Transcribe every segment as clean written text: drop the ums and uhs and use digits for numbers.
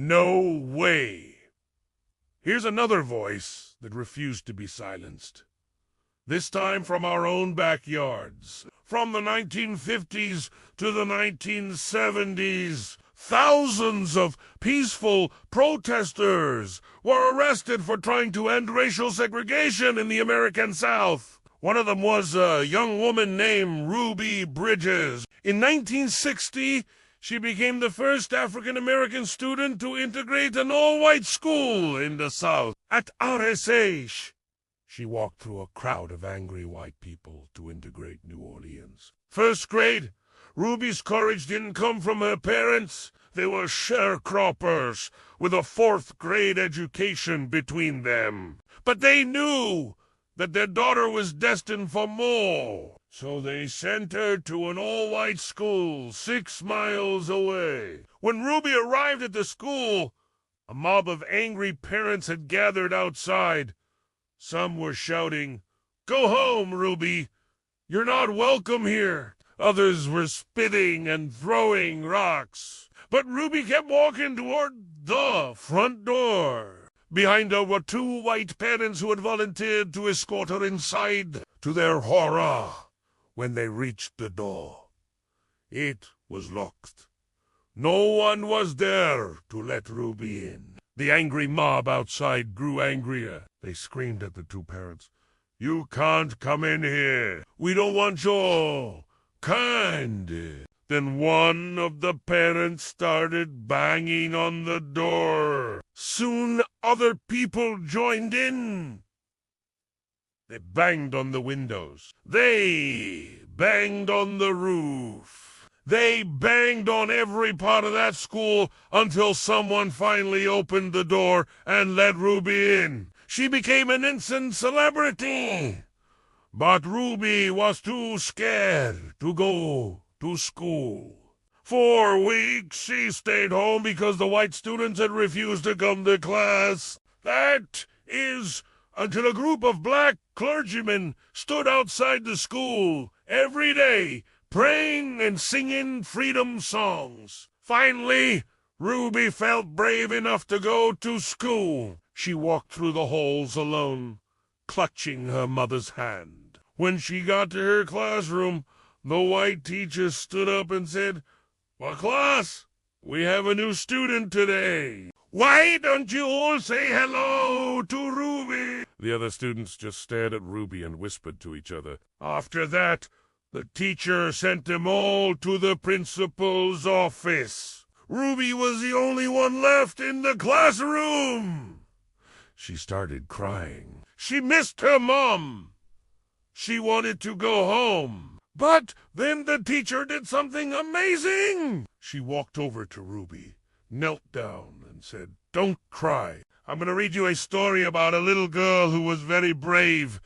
No way. Here's another voice that refused to be silenced. This time from our own backyards. From the 1950s to the 1970s, thousands of peaceful protesters were arrested for trying to end racial segregation in the American South. One of them was a young woman named Ruby Bridges. In 1960, she became the first African-American student to integrate an all-white school in the South. At RSH, she walked through a crowd of angry white people to integrate New Orleans. First grade, Ruby's courage didn't come from her parents. They were sharecroppers with a fourth-grade education between them. But they knew that their daughter was destined for more. So they sent her to an all-white school 6 miles away. When Ruby arrived at the school, a mob of angry parents had gathered outside. Some were shouting, "Go home, Ruby! You're not welcome here!" Others were spitting and throwing rocks. But Ruby kept walking toward the front door. Behind her were 2 white parents who had volunteered to escort her inside. To their horror, when they reached the door, it was locked. No one was there to let Ruby in. The angry mob outside grew angrier. They screamed at the 2 parents, "You can't come in here. We don't want your kind." Then one of the parents started banging on the door. Soon other people joined in. They banged on the windows. They banged on the roof. They banged on every part of that school until someone finally opened the door and let Ruby in. She became an instant celebrity. But Ruby was too scared to go to school. For weeks she stayed home because the white students had refused to come to class. That is until a group of black clergymen stood outside the school every day, praying and singing freedom songs. Finally, Ruby felt brave enough to go to school. She walked through the halls alone, clutching her mother's hand. When she got to her classroom, the white teacher stood up and said, "Well, class, we have a new student today. Why don't you all say hello to Ruby?" The other students just stared at Ruby and whispered to each other. After that, the teacher sent them all to the principal's office. Ruby was the only one left in the classroom. She started crying. She missed her mom. She wanted to go home. But then the teacher did something amazing. She walked over to Ruby, knelt down, and said, "Don't cry. I'm going to read you a story about a little girl who was very brave."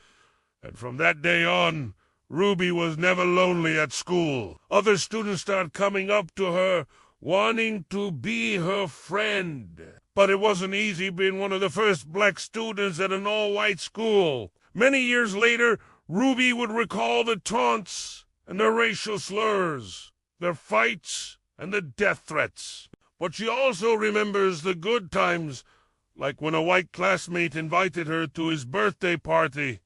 And from that day on, Ruby was never lonely at school. Other students started coming up to her, wanting to be her friend. But it wasn't easy being one of the first black students at an all-white school. Many years later, Ruby would recall the taunts and the racial slurs, their fights and the death threats. But she also remembers the good times, like when a white classmate invited her to his birthday party,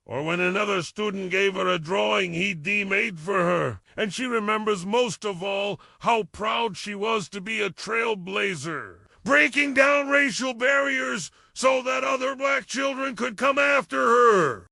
or when another student gave her a drawing he'd made for her. And she remembers most of all how proud she was to be a trailblazer, breaking down racial barriers so that other black children could come after her.